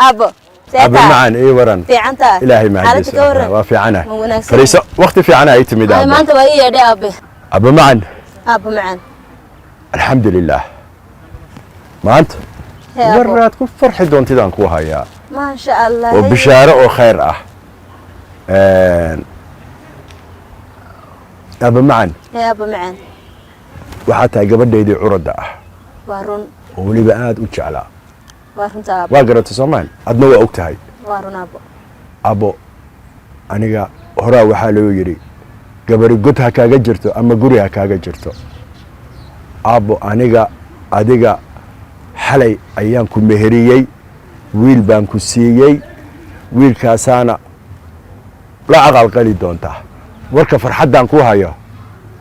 أبو أبو معن إيه ورن في عنتا إلهي معجز وفي عنا فريسة وقت في عنا يتمد ما أنت وهي يا أبي أبو معن أبو معن الحمد لله ما أنت ورات فرحة دون تدان كوها يا ما شاء الله وبشارة وخير أبو معن يا أبو معن وحتى قبل يدي عرضة وارون ولي بقى وتشعلا وارون تابو واقرأت سمان أدنوا وقتها وارون أبو أنا هرا وحالو يري قبل قطها كاجرتو أما قريها كاجرتو أبو أنا أديك حلي أيام كمهريي ويل بانكو سيي ويل كاسانا لا أقل قليل دونته ورك فرحدان كو هايو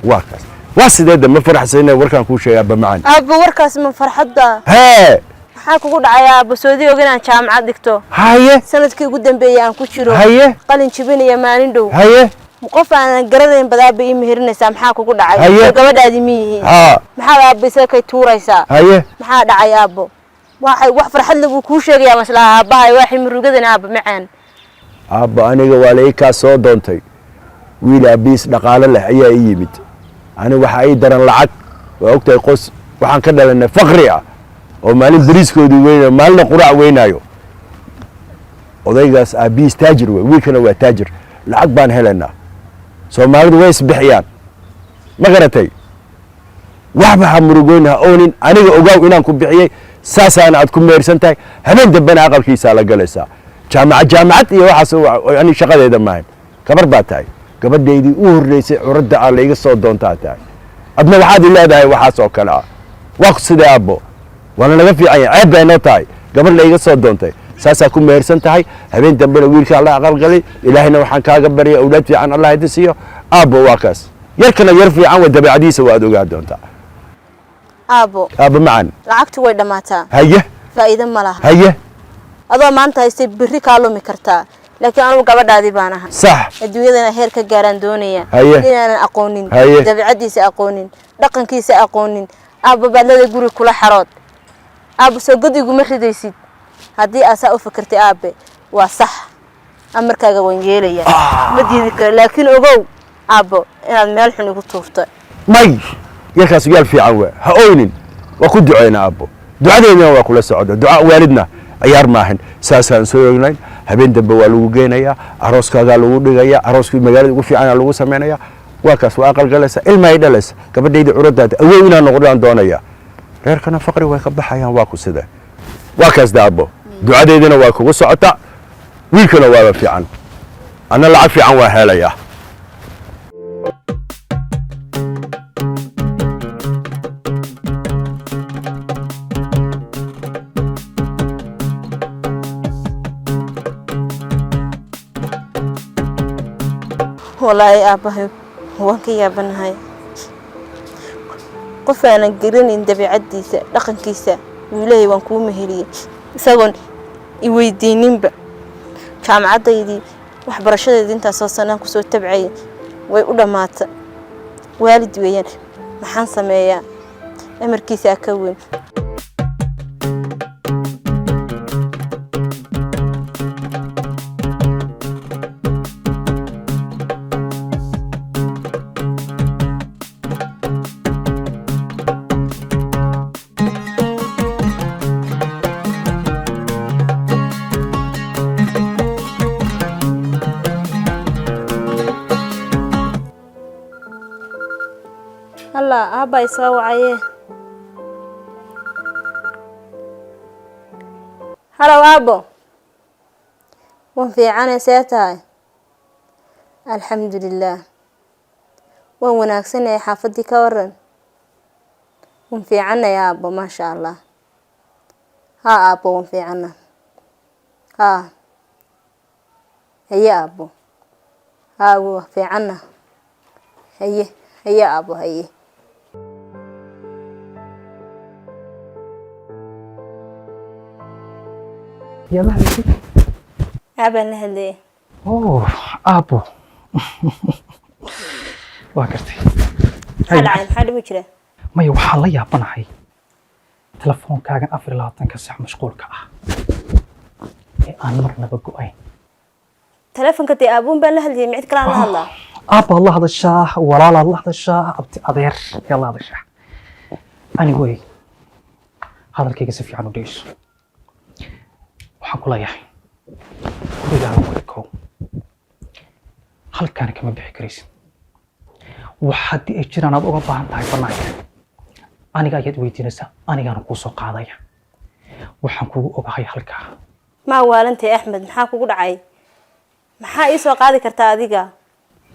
واكاس واسيده ما فرح سينا وركان كو شيء ابا معن ابو وركاس من فرحدا هee maxaa kugu dhacaya abo soodiyo inaan jaamacad dhigto haye sanadkii ugu dambeeyay aan ku jiro haye qalin jibinaya maalin dhow haye qof aan garanayn badaaba ii mehirinaysa maxaa kugu dhacay gabadhaadi miyihi maxaa aabisa kay tuuraysa haye maxaa dhacay abo wax farxad lagu ku sheegaya maslaha aabahay waxay murugadan aaba macaan aba aniga walay ka soo doontay wiil abiis dhaqaale leh ayaa ii yimid أنا وحاي درن لعك وأكتر قص وحن كده لنا فقرية ومالين بريسكو دي وين مالنا قراء وينايو وضيقاس أبيس تاجر ويكنا هو تاجر لعك بان هلنا سو مالد ويس بحيان ما قرأتي وحبها مرقونها أونين أنا أقاو إنان كم بحيي ساسا أنا أتكم ميرسنتاي همين دبنا أقل كيسا لقلسا جامعة يوحسوا يعني شغال هذا ماين كبر باتاي gabadhaydii u horeysay curadda aan la iga soo doontaa tahay adna waxaad leedahay waxaas oo kale ah waa sidee abbo wala naga fiican yahay ceeb bay noo tahay gabadh la iga soo doontay saasaa ku meersan tahay habeen dambena wiilka Allah aqalgalay ilaahina waxaan kaaga baryay awlaad fiican Allah idin siiyo abbo waa kaas yarkana yar fiican waa dabeecadiisa waad ogaa doontaa abbo macaan lacagtu way dhamaataa haye faa'iido ma laha haye adoo maanta haystay birri ka lumi kartaa لكن أنا قبل بانها صح الدنيا هير كجاران دونية أنا أقونين دبعتي سأقونين رقم كي سأقونين أبو بدل يقول كل حرات أبو سجد يقول مثل ديسيد هذه أساء فكرتي أبي وصح أمريكا جوين جيلية بدي ذكر لكن أبو أنا الملح نقول توفت ماي يكاس قال في عوة هؤونين وكل دعينا أبو دعينا وكل سعادة دعاء والدنا أيار ماهن ساسان سويناين habeen dambe waa lagu geenayaa arooskaaga lagu dhigayaa arooskii magaalada ugu fiican lagu sameeynaya waa kaas waa aqal galaysa ilma ay dhalaysa gabadhayda curadaada awow inaan noqdaan doonaya reerkana faqri way ka baxayaan waa ku sida waa kaas daabo ducadeedina waa kugu socota wiilkana waa fiican ana lacag fiican waa helaya والله أباهي وانكي يا بنهاي قف أنا قرني دبي عديسة لقن كيسة ولاي وانكو مهري سجون يويدينين ب كام عديدي وحبرشة دي انت أساسا أنا كسو تبعي ويقول مات والد ويان محن سمايا أمر كيسة أكون هلا أبا يسوي عيه هلا أبو وفي عنا سيتاي الحمد لله وناكسنا يا حافظي كورن وفي عنا يا أبو ما شاء الله ها أبو وفي عنا ها هيا أبو ها وفي عنا هيا أبو هيا يا مهدي أبن هدي أوه أبو واقرتي حد وجهه ما يوحى لي أبنهاي تلفون كاغن أفر لاتن كسح مشغول كأه aan marnaba go'ayn. telefonka dee aabuun baan la hadlayay mid kale aan la hadlaa aabba la hadashaa walaala la hadashaa abti adeer yaa la hadashaa anyway hadalkayga si fiican u dhegeyso waxaan ku leeyahay gurigaaga ku ekow halkaana kama bixi karaysid wax haddii ay jiraan aad uga baahan tahay bannaanka aniga ayaad weydiinaysaa anigaana kuu soo qaadaya waxaan kugu ogahay halkaa ma waalantay axmed maxaa kugu dhacay maxaa ii soo qaadi kartaa adiga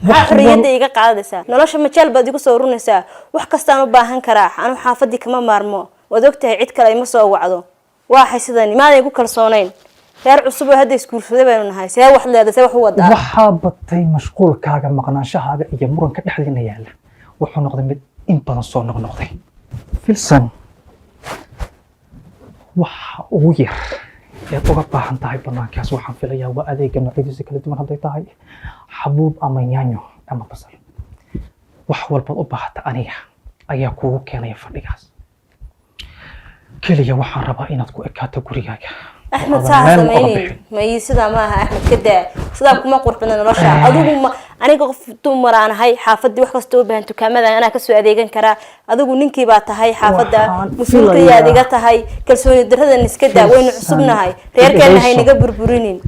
maxaa xorriyadda iga qaadaysaa nolosha majeel baad igu soo runaysaa wax kastaan u baahan karaa anu xaafadii kama maarmo waad ogtahay cid kale ima soo wacdo waxay sidani maaday ku kalsoonayn reer cusub oo hadda iskuulsaday baynu nahay see wax leedahay see wax u wadaa waxaa batay mashquulkaaga maqnaanshahaaga iyo muranka dhexdeena yaala wuxuu noqday mid in badan soo noqnoqday filsan waxa ugu yar eed uga baahan tahay bannaankaas waxaan filayaa waa adeega noocyadiisa kala duwan hadday tahay xabuub ama yaanyo ama basal wax walbaad u baahata aniga ayaa kuugu keenaya fadhigaas keliya waxaan rabaa inaad ku ekaato gurigaaga axmed saa sameeyay ma ii sida ma aha axmed kada sida kuma qurxina nolosha adigu aniga qof dumaraanahay xaafadii wax kasta oo baahan dukaamada ana ka soo adeegan karaa adigu ninkii baa tahay xaafada mas'uulka adiga tahay kalsooni darrada iska daa waynu cusubnahay reerkeena haynaga burburinin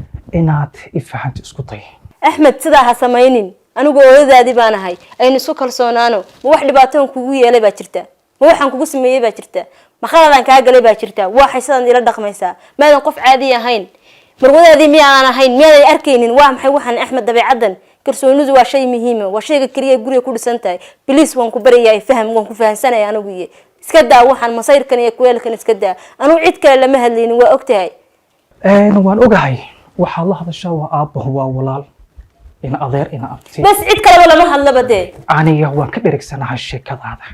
inaad ifahanti isku day axmed sida ha sameeynin anigu oodaadi baan ahay aynu isku kalsoonaano ma wax dhibaato kugu yeelay baa jirta ma waxaan kugu sameeyay baa jirta ma khaladan ka galay baa jirta waxay sidan ila dhaqmaysaa maadan qof caadi ahayn marwadaadii miyaan ahayn miyay arkaynin waa maxay waxaan axmed dabeecadan kalsoonidu waa shay muhiim ah waa shayga kaliya guriga ku dhisan tahay please waan ku bariyaa faham waan ku fahansanay anigu iska daa waxaan masayrkan iyo kuweelkan iska daa anu cid kale lama hadlaynin waa ogtahay waan ogahay waxa la hadashaa waa aabbo waa walaal in adeer ina abti bas cid kale lama hadlaba de aniga waan ka dheregsanahay sheekadaada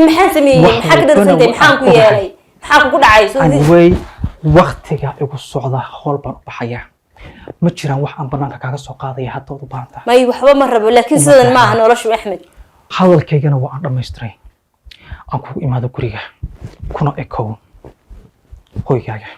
maxaan sameeyay maxaa ka dheregsantay maxaan ku yeelay maxaa ku dhacay anyway waqtiga igu socda hool baan u baxayaa ma jiraan wax aan bannaanka kaaga soo qaadaya hadda u baahan tahay may waxba ma rabo laakiin sidan ma aha noloshu axmed hadalkaygana waa aan dhammaystiray aan kugu imaado guriga kuna ekow hoygaaga